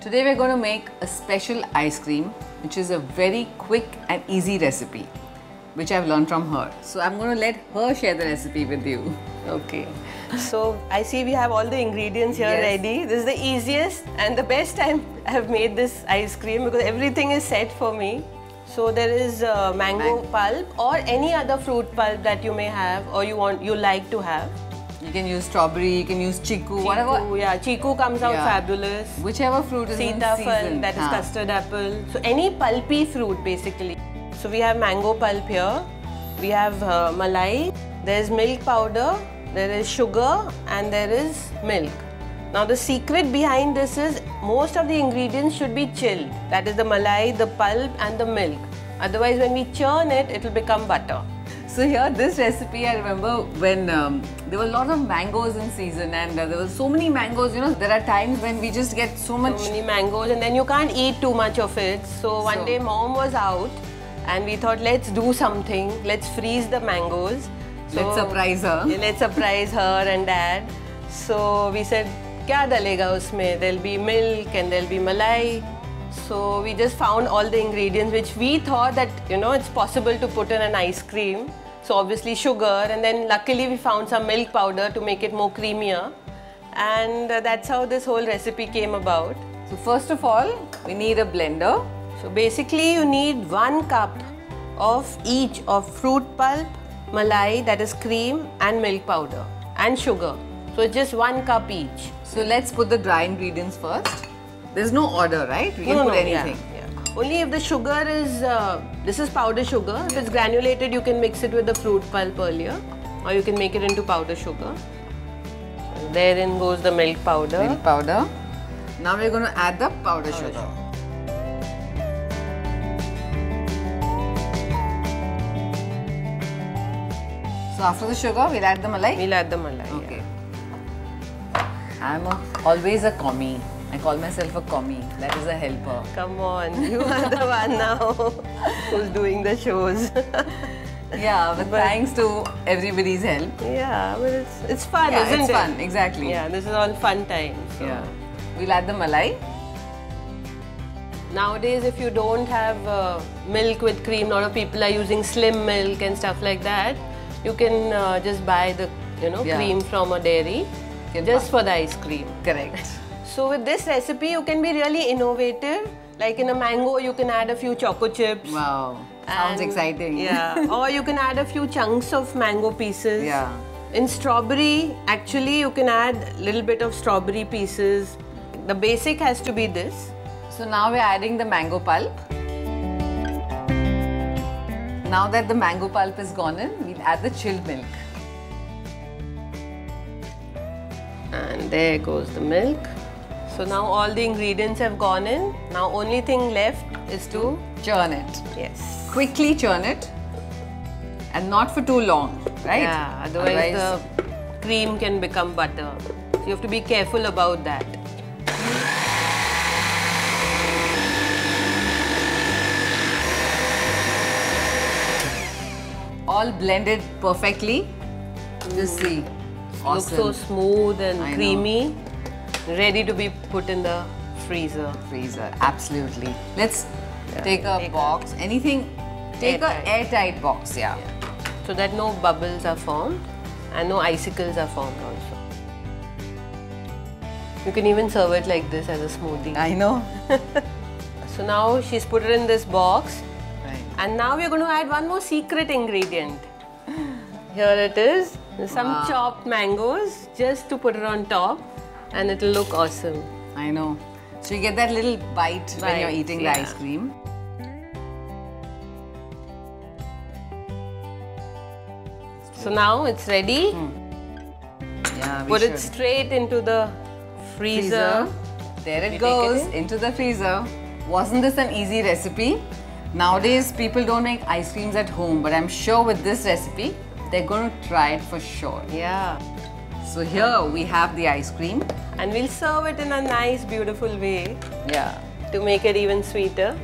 Today we're going to make a special ice cream, which is a very quick and easy recipe, which I've learned from her. So I'm going to let her share the recipe with you. Okay. So I see we have all the ingredients here ready. This is the easiest and the best time I have made this ice cream because everything is set for me. So there is mango pulp or any other fruit pulp that you may have or you like to have. You can use strawberry, you can use chiku, whatever. Yeah, chiku comes out fabulous. Whichever fruit is in season. That is custard apple. So any pulpy fruit basically. So we have mango pulp here. We have malai. There is milk powder. There is sugar and there is milk. Now the secret behind this is most of the ingredients should be chilled. That is the malai, the pulp and the milk. Otherwise when we churn it, it will become butter. So here, this recipe, I remember when there were a lot of mangoes in season and there were so many mangoes, you know, there are times when we just get so many mangoes and then you can't eat too much of it. So one day mom was out and we thought, let's do something, let's freeze the mangoes. So let's surprise her. Yeah, let's surprise her and dad. So we said, kya dalega usme? There'll be milk and there'll be malai. So we just found all the ingredients which we thought that, you know, it's possible to put in an ice cream. So obviously sugar, and then luckily we found some milk powder to make it more creamier. And that's how this whole recipe came about. So first of all, we need a blender. So basically you need 1 cup of each of fruit pulp, malai, that is cream, and milk powder, and sugar. So it's just 1 cup each. So let's put the dry ingredients first. There's no order, right? We can put anything. Only if the sugar is, this is powder sugar. If it's granulated, you can mix it with the fruit pulp earlier. Or you can make it into powder sugar. And therein goes the milk powder. Milk powder. Now we're going to add the powder sugar. So after the sugar, we'll add the malai? We'll add the malai. Okay. I'm always a commie. I call myself a commie. That is a helper. Come on, you are the one now who's doing the shows. Yeah, but thanks to everybody's help. Yeah, but it's fun, isn't it? It's fun, exactly. Yeah, this is all fun times. So. Yeah. We'll add the malai. Nowadays, if you don't have milk with cream, a lot of people are using slim milk and stuff like that. You can just buy the cream from a dairy just for the ice cream. Correct. So with this recipe, you can be really innovative. Like in a mango, you can add a few choco chips. Wow, sounds exciting. Yeah, or you can add a few chunks of mango pieces. Yeah. In strawberry, actually, you can add a little bit of strawberry pieces. The basic has to be this. So now we're adding the mango pulp. Now that the mango pulp is gone in, we'll add the chilled milk. And there goes the milk. So now all the ingredients have gone in. Now only thing left is to churn it. Yes. Quickly churn it. And not for too long, right? Yeah, otherwise the cream can become butter. So you have to be careful about that. All blended perfectly. Just see. Awesome. Looks so smooth and creamy. Ready to be put in the freezer. Absolutely. Let's take a box. Anything. Take an airtight box. So that no bubbles are formed and no icicles are formed also. You can even serve it like this as a smoothie. I know. So now she's put it in this box. Right. And now we're going to add one more secret ingredient. Here it is. Some chopped mangoes just to put it on top. And it'll look awesome. I know. So you get that little bite when you're eating the ice cream. So now it's ready. Yeah, Put it straight into the freezer. There it goes, into the freezer. Wasn't this an easy recipe? Nowadays, people don't make ice creams at home, but I'm sure with this recipe, they're going to try it for sure. Yeah. So here we have the ice cream. And we'll serve it in a nice, beautiful way. Yeah. To make it even sweeter.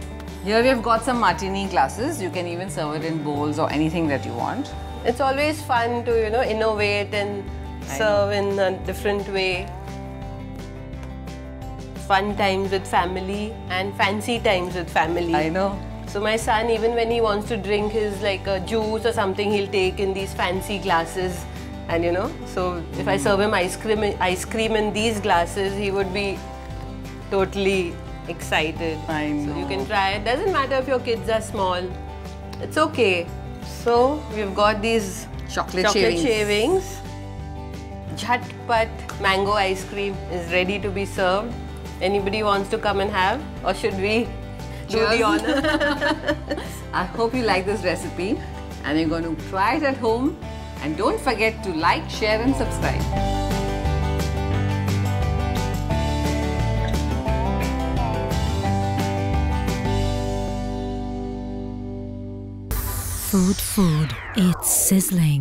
Here we have got some martini glasses. You can even serve it in bowls or anything that you want. It's always fun to, innovate and serve in a different way. fun times with family and fancy times with family. I know. So my son, even when he wants to drink his like a juice or something, he'll take in these fancy glasses. And you know, so if I serve him ice cream in these glasses, he would be totally excited. I know. So you can try it. Doesn't matter if your kids are small. It's okay. So we've got these chocolate shavings. Jhatpat mango ice cream is ready to be served. Anybody wants to come and have, or should we do the honor? I hope you like this recipe and you're going to try it at home. And don't forget to like, share and subscribe. Food, it's sizzling.